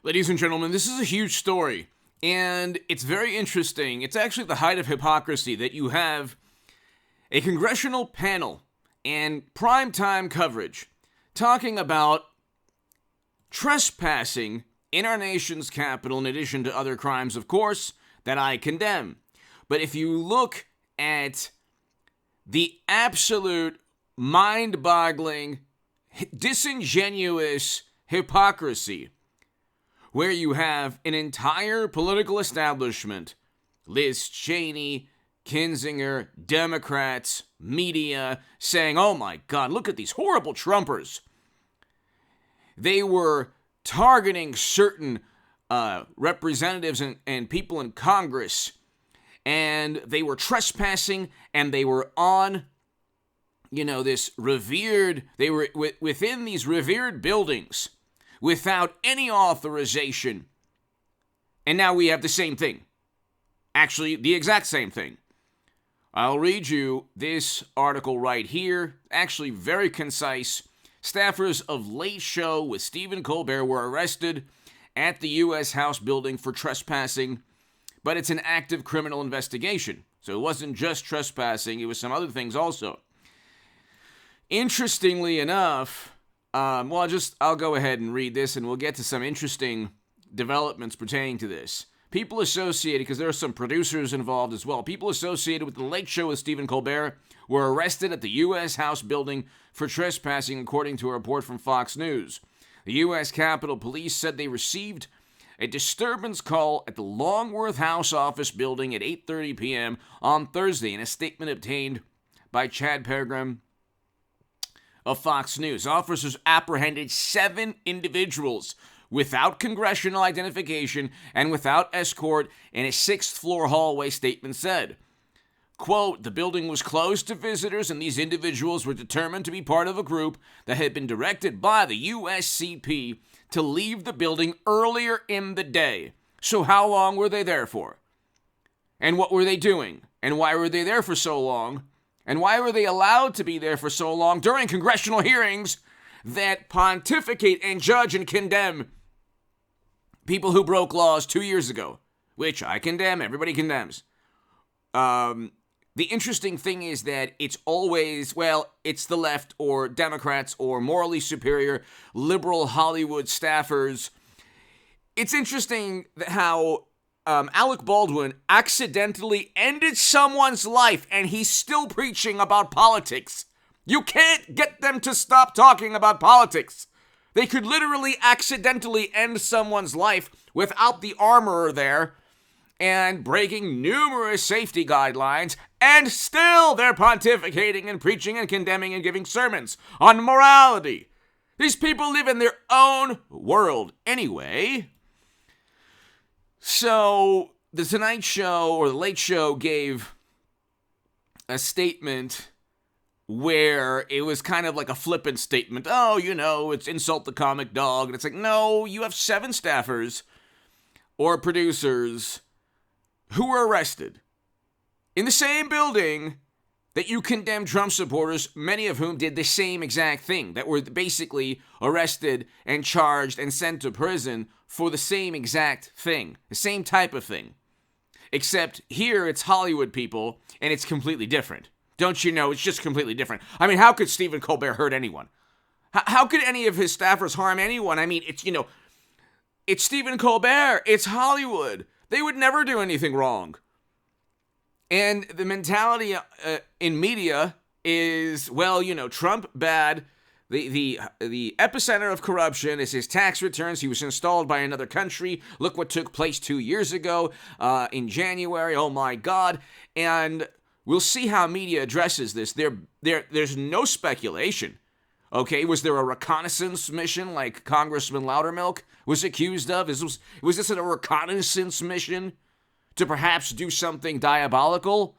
Ladies and gentlemen, this is a huge story, and it's very interesting. It's actually the height of hypocrisy that you have a congressional panel and primetime coverage talking about trespassing in our nation's capital, in addition to other crimes, of course, that I condemn. But if you look at the absolute mind-boggling, disingenuous hypocrisy, where you have an entire political establishment, Liz Cheney, Kinzinger, Democrats, media, saying, oh my God, look at these horrible Trumpers. They were targeting certain representatives and people in Congress, and they were trespassing, and they were on, this revered, they were within these revered buildings without any authorization. And now we have the same thing. Actually, the exact same thing. I'll read you this article right here. Actually, very concise. Staffers of Late Show with Stephen Colbert were arrested at the U.S. House building for trespassing, but it's an active criminal investigation. So it wasn't just trespassing, it was some other things also. Interestingly enough, I'll go ahead and read this, and we'll get to some interesting developments pertaining to this. People associated, because there are some producers involved as well, people associated with the Late Show with Stephen Colbert were arrested at the U.S. House building for trespassing, according to a report from Fox News. The U.S. Capitol Police said they received a disturbance call at the Longworth House office building at 8:30 p.m. on Thursday, in a statement obtained by Chad Peregrine of Fox News. Officers apprehended 7 individuals without congressional identification and without escort in a 6th-floor hallway, statement said. Quote, the building was closed to visitors, and these individuals were determined to be part of a group that had been directed by the USCP to leave the building earlier in the day. So how long were they there for? And what were they doing? And why were they there for so long? And why were they allowed to be there for so long during congressional hearings that pontificate and judge and condemn people who broke laws 2 years ago? Which I condemn, everybody condemns. The interesting thing is that it's always, it's the left or Democrats or morally superior liberal Hollywood staffers. It's interesting how Alec Baldwin accidentally ended someone's life, and he's still preaching about politics. You can't get them to stop talking about politics. They could literally accidentally end someone's life without the armorer there and breaking numerous safety guidelines, and still they're pontificating and preaching and condemning and giving sermons on morality. These people live in their own world anyway. So, the Tonight Show, or the Late Show, gave a statement where it was kind of like a flippant statement. Oh, it's insult the comic dog. And it's like, no, you have 7 staffers or producers who were arrested in the same building that you condemned Trump supporters, many of whom did the same exact thing, that were basically arrested and charged and sent to prison for the same exact thing, the same type of thing. Except here it's Hollywood people, and it's completely different. Don't you know, it's just completely different. I mean, how could Stephen Colbert hurt anyone? How could any of his staffers harm anyone? I mean, it's Stephen Colbert, it's Hollywood. They would never do anything wrong. And the mentality in media is, Trump bad. The epicenter of corruption is his tax returns. He was installed by another country. Look what took place 2 years ago in January. Oh my God. And we'll see how media addresses this. There's no speculation. Okay, was there a reconnaissance mission like Congressman Loudermilk was accused of? Was this a reconnaissance mission to perhaps do something diabolical?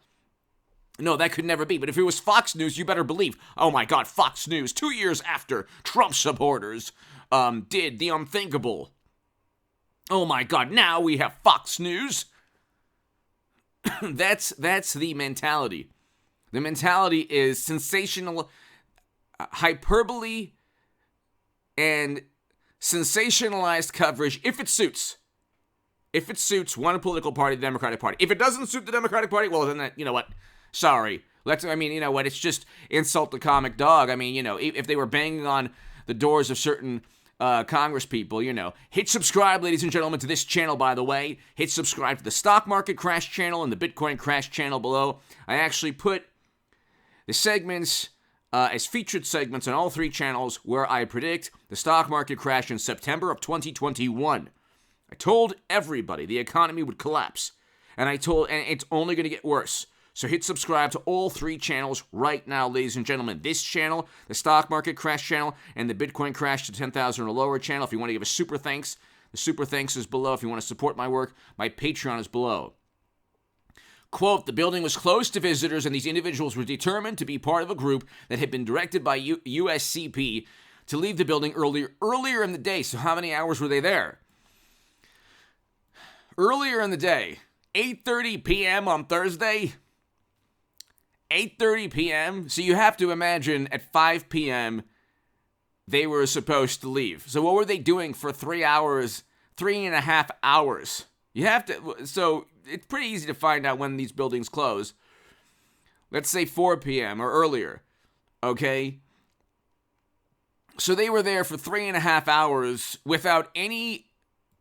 No, that could never be. But if it was Fox News, you better believe, oh my God, Fox News, 2 years after Trump supporters did the unthinkable. Oh my God, now we have Fox News. That's the mentality. The mentality is sensational hyperbole and sensationalized coverage if it suits. If it suits one political party, the Democratic Party. If it doesn't suit the Democratic Party, well, then that, you know what? Sorry. You know what? It's just insult the comic dog. I mean, you know, if they were banging on the doors of certain Congress people, you know, hit subscribe, ladies and gentlemen, to this channel, by the way. Hit subscribe to the Stock Market Crash channel and the Bitcoin Crash channel below. I actually put the segments as featured segments on all three channels where I predict the stock market crash in September of 2021. I told everybody the economy would collapse, and it's only going to get worse. So hit subscribe to all three channels right now, ladies and gentlemen. This channel, the Stock Market Crash channel, and the Bitcoin Crash to 10,000 or lower channel. If you want to give a super thanks, the super thanks is below. If you want to support my work, my Patreon is below. Quote, the building was closed to visitors, and these individuals were determined to be part of a group that had been directed by USCP to leave the building earlier in the day. So how many hours were they there? Earlier in the day, 8:30 p.m. on Thursday. 8:30 p.m. So you have to imagine at 5 p.m. they were supposed to leave. So what were they doing for 3 hours, 3.5 hours? So it's pretty easy to find out when these buildings close. Let's say 4 p.m. or earlier, okay? So they were there for 3.5 hours without any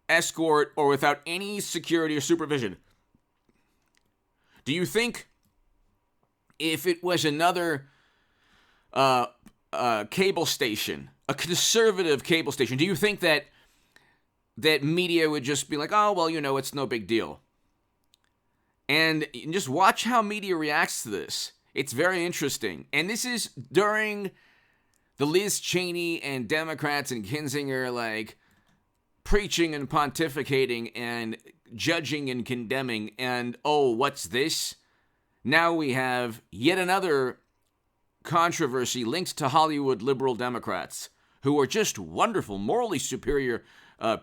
escort or without any security or supervision. Do you think if it was another cable station, a conservative cable station, do you think that media would just be like, oh, well, you know, it's no big deal? And just watch how media reacts to this. It's very interesting. And this is during the Liz Cheney and Democrats and Kinzinger, like, preaching and pontificating and judging and condemning. And, oh, what's this? Now we have yet another controversy linked to Hollywood liberal Democrats who are just wonderful, morally superior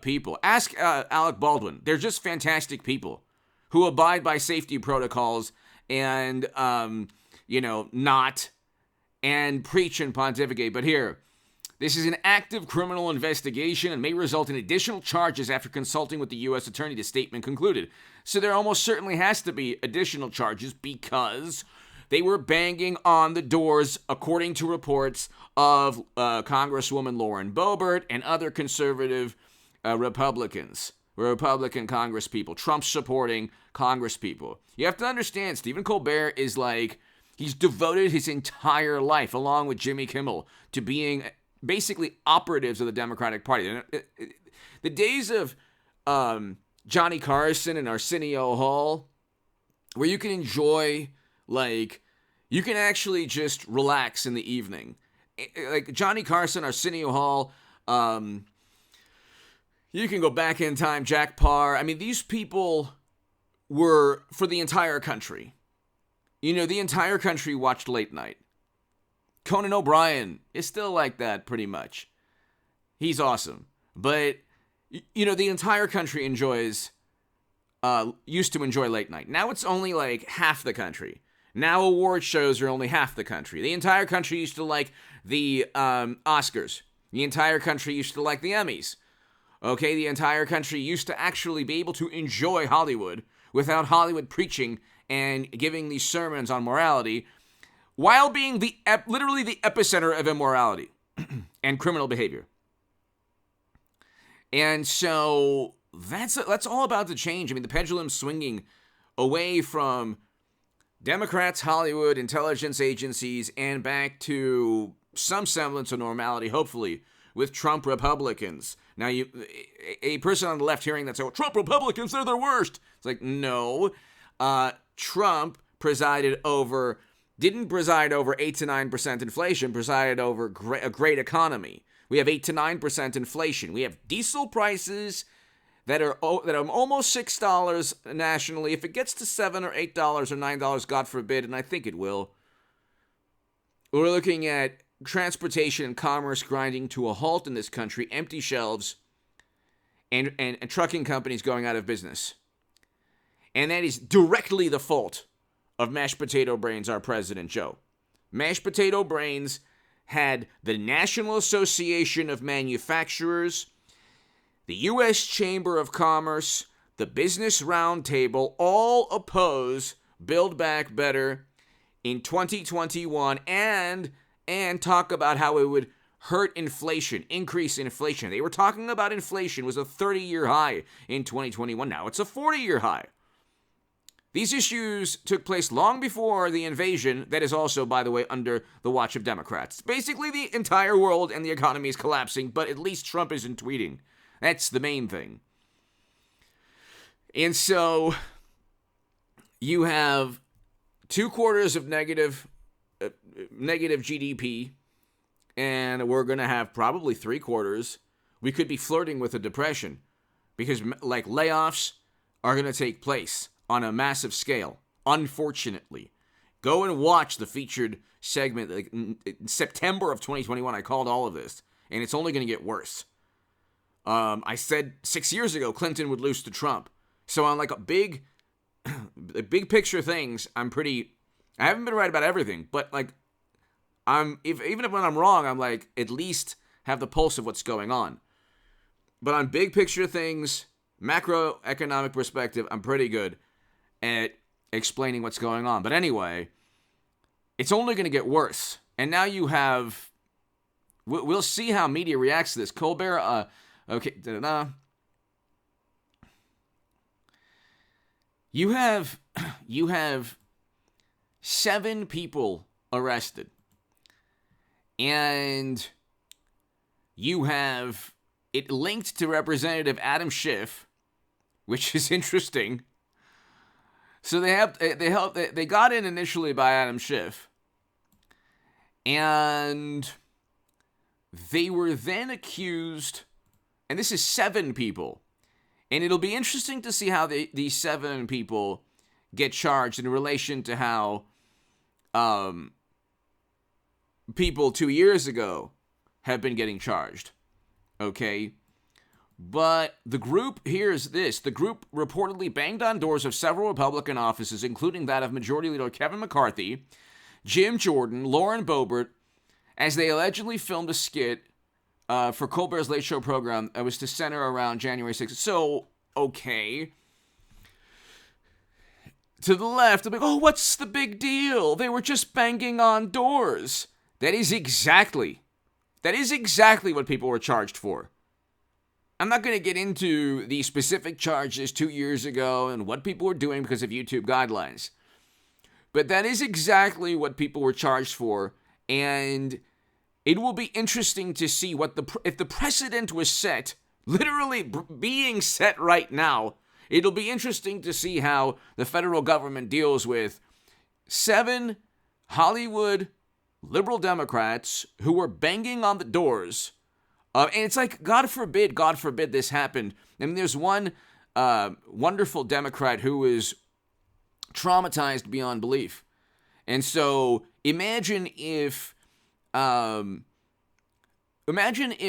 people. Ask Alec Baldwin. They're just fantastic people who abide by safety protocols and, not, and preach and pontificate. But here, this is an active criminal investigation and may result in additional charges after consulting with the U.S. Attorney, the statement concluded. So there almost certainly has to be additional charges because they were banging on the doors, according to reports, of Congresswoman Lauren Boebert and other conservative Republican Congress people, Trump-supporting Congress people. You have to understand, Stephen Colbert is like, he's devoted his entire life, along with Jimmy Kimmel, to being basically operatives of the Democratic Party. The days of Johnny Carson and Arsenio Hall, where you can enjoy, like, you can actually just relax in the evening. Like Johnny Carson, Arsenio Hall, you can go back in time, Jack Parr. I mean, these people were for the entire country. You know, the entire country watched late night. Conan O'Brien is still like that, pretty much. He's awesome. But, you know, the entire country used to enjoy late night. Now it's only like half the country. Now award shows are only half the country. The entire country used to like the Oscars. The entire country used to like the Emmys. Okay, the entire country used to actually be able to enjoy Hollywood without Hollywood preaching and giving these sermons on morality, while being literally the epicenter of immorality and criminal behavior. And so that's all about to change. I mean, the pendulum's swinging away from Democrats, Hollywood, intelligence agencies, and back to some semblance of normality, hopefully, with Trump Republicans. Now, a person on the left hearing that say, well, Trump Republicans, they're the worst. It's like, no. Trump didn't preside over 8 to 9% inflation, presided over a great economy. We have 8 to 9% inflation. We have diesel prices that are almost $6 nationally. If it gets to $7 or $8 or $9, God forbid, and I think it will, we're looking at transportation and commerce grinding to a halt in this country, empty shelves, and trucking companies going out of business. And that is directly the fault of Mashed Potato Brains, our President Joe. Mashed Potato Brains had the National Association of Manufacturers the U.S. Chamber of Commerce, the Business Roundtable, all oppose Build Back Better in 2021 and talk about how it would hurt inflation, increase inflation. They were talking about inflation was a 30-year high in 2021. Now it's a 40-year high. These issues took place long before the invasion that is also, by the way, under the watch of Democrats. Basically, the entire world and the economy is collapsing, but at least Trump isn't tweeting. That's the main thing. And so you have 2 quarters of negative GDP, and we're going to have probably 3 quarters. We could be flirting with a depression because like layoffs are going to take place on a massive scale, unfortunately. Go and watch the featured segment. Like in September of 2021, I called all of this, and it's only going to get worse. I said 6 years ago Clinton would lose to Trump. So on like a big picture things, I haven't been right about everything, but like even if when I'm wrong, I'm like at least have the pulse of what's going on. But on big picture things, macroeconomic perspective, I'm pretty good at explaining what's going on. But anyway, it's only going to get worse. And now you have, we'll see how media reacts to this. Colbert, You have 7 people arrested. And you have it linked to Representative Adam Schiff, which is interesting. So they got in initially by Adam Schiff, and they were then accused, and this is 7 people, and it'll be interesting to see how these 7 people get charged in relation to how people 2 years ago have been getting charged. Okay? But the group, here's this. The group reportedly banged on doors of several Republican offices, including that of Majority Leader Kevin McCarthy, Jim Jordan, Lauren Boebert, as they allegedly filmed a skit for Colbert's Late Show program that was to center around January 6th. So, okay. To the left, they'll be, oh, what's the big deal? They were just banging on doors. That is exactly what people were charged for. I'm not going to get into the specific charges 2 years ago and what people were doing because of YouTube guidelines. But that is exactly what people were charged for. And it will be interesting to see if the precedent was set, literally being set right now. It'll be interesting to see how the federal government deals with 7 Hollywood liberal Democrats who were banging on the doors. And it's like, God forbid this happened. I mean, there's one wonderful Democrat who was traumatized beyond belief. And so imagine if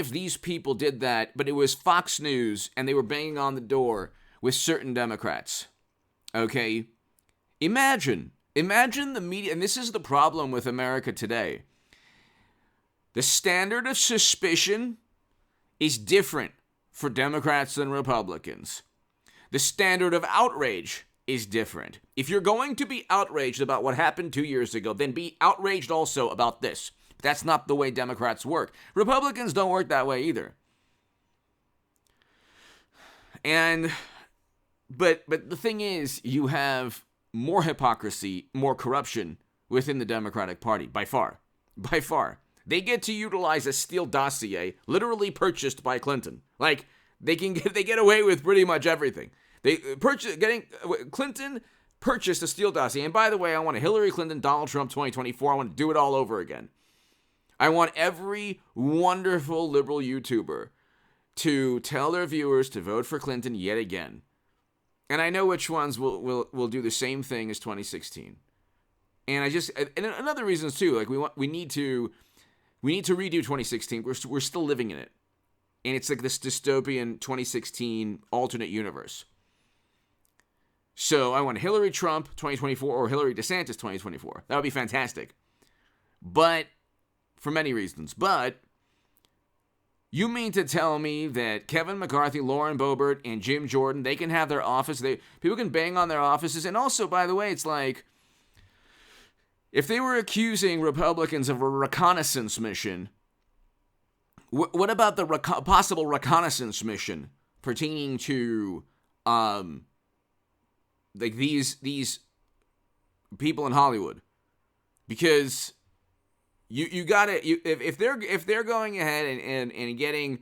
these people did that, but it was Fox News and they were banging on the door with certain Democrats. Okay? Imagine the media, and this is the problem with America today. The standard of suspicion is different for Democrats than Republicans. The standard of outrage is different. If you're going to be outraged about what happened 2 years ago, then be outraged also about this. That's not the way Democrats work. Republicans don't work that way either. But the thing is, you have more hypocrisy, more corruption within the Democratic Party, by far. By far. They get to utilize a Steele dossier, literally purchased by Clinton. Like, they get away with pretty much everything. Clinton purchased a Steele dossier. And by the way, I want a Hillary Clinton, Donald Trump 2024. I want to do it all over again. I want every wonderful liberal YouTuber to tell their viewers to vote for Clinton yet again. And I know which ones will do the same thing as 2016. And other reasons too, like we need to redo 2016. We're still living in it. And it's like this dystopian 2016 alternate universe. So I want Hillary Trump 2024 or Hillary DeSantis 2024. That would be fantastic. But for many reasons. But You mean to tell me that Kevin McCarthy, Lauren Boebert, and Jim Jordan, they can have their office, people can bang on their offices, and also, by the way, it's like, if they were accusing Republicans of a reconnaissance mission, what about the possible reconnaissance mission pertaining to, like these people in Hollywood? Because you gotta, if they're going ahead and getting,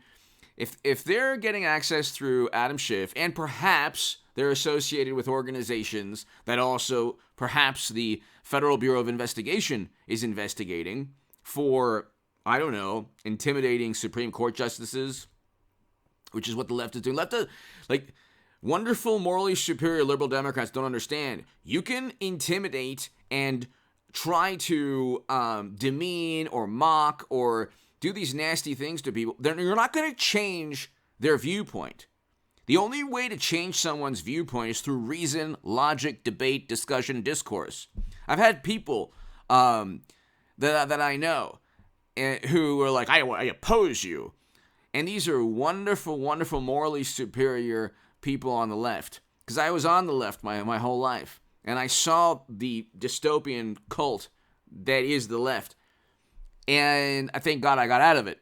if they're getting access through Adam Schiff, and perhaps they're associated with organizations that also perhaps the Federal Bureau of Investigation is investigating for, I don't know, intimidating Supreme Court justices, which is what the left is doing. Like, wonderful, morally superior liberal Democrats don't understand. You can intimidate and try to demean or mock or do these nasty things to people. You're not going to change their viewpoint. The only way to change someone's viewpoint is through reason, logic, debate, discussion, discourse. I've had people that I know who are like, I oppose you. And these are wonderful, wonderful, morally superior people on the left. Because I was on the left my whole life. And I saw the dystopian cult that is the left. And I thank God I got out of it.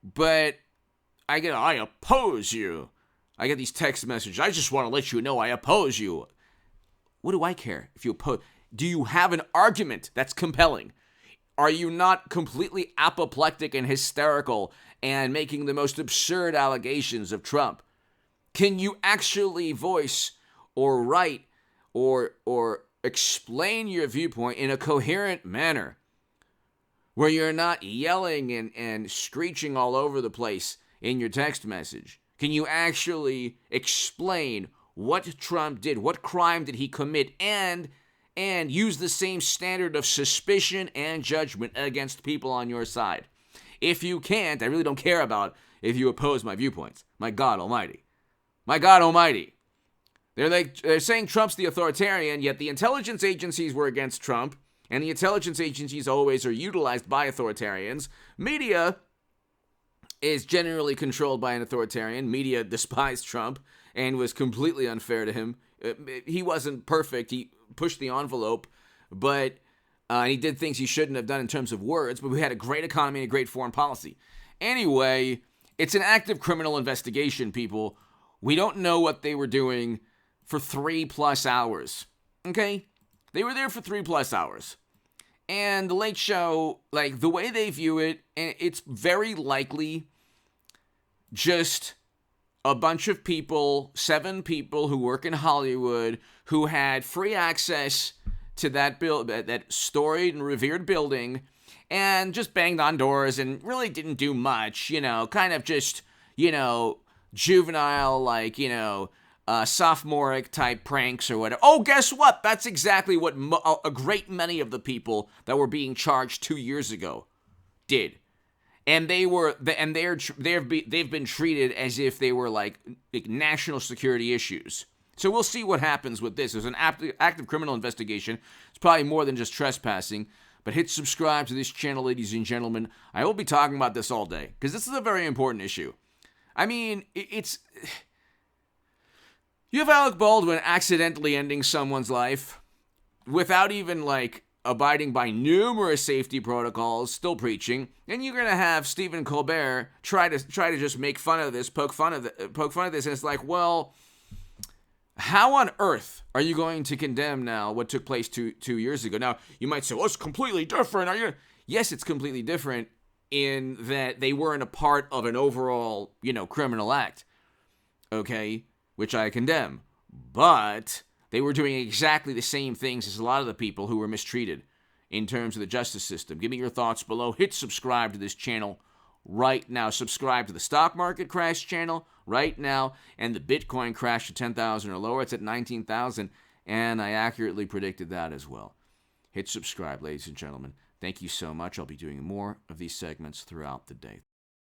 But I oppose you. I get these text messages. I just want to let you know I oppose you. What do I care if you oppose? Do you have an argument that's compelling? Are you not completely apoplectic and hysterical and making the most absurd allegations of Trump? Can you actually voice or write or explain your viewpoint in a coherent manner where you're not yelling and screeching all over the place in your text message? Can you actually explain what Trump did? What crime did he commit? And use the same standard of suspicion and judgment against people on your side. If you can't, I really don't care about if you oppose my viewpoints. My God Almighty. My God Almighty. They're saying Trump's the authoritarian, yet the intelligence agencies were against Trump, and the intelligence agencies always are utilized by authoritarians. Media is generally controlled by an authoritarian. Media despised Trump and was completely unfair to him. He wasn't perfect. He pushed the envelope, but he did things he shouldn't have done in terms of words, but we had a great economy and a great foreign policy. Anyway, it's an active criminal investigation, people. We don't know what they were doing for 3+ hours, okay? They were there for 3+ hours. And the Late Show, like, the way they view it, and it's very likely just a bunch of people, 7 people who work in Hollywood who had free access to that storied and revered building and just banged on doors and really didn't do much, kind of just, juvenile, like, sophomoric type pranks or whatever. Oh, guess what? That's exactly what a great many of the people that were being charged 2 years ago did. And they've been treated as if they were like national security issues. So we'll see what happens with this. There's an active criminal investigation. It's probably more than just trespassing. But hit subscribe to this channel, ladies and gentlemen. I will be talking about this all day because this is a very important issue. I mean, you have Alec Baldwin accidentally ending someone's life without even, like, abiding by numerous safety protocols, still preaching, and you're gonna have Stephen Colbert try to just make fun of this, poke fun of this, and it's like, well, how on earth are you going to condemn now what took place two years ago? Now you might say, well, it's completely different. Yes, it's completely different in that they weren't a part of an overall, criminal act, okay, which I condemn, but they were doing exactly the same things as a lot of the people who were mistreated in terms of the justice system. Give me your thoughts below. Hit subscribe to this channel right now. Subscribe to the stock market crash channel right now. And the Bitcoin crash to 10,000 or lower. It's at 19,000. And I accurately predicted that as well. Hit subscribe, ladies and gentlemen. Thank you so much. I'll be doing more of these segments throughout the day.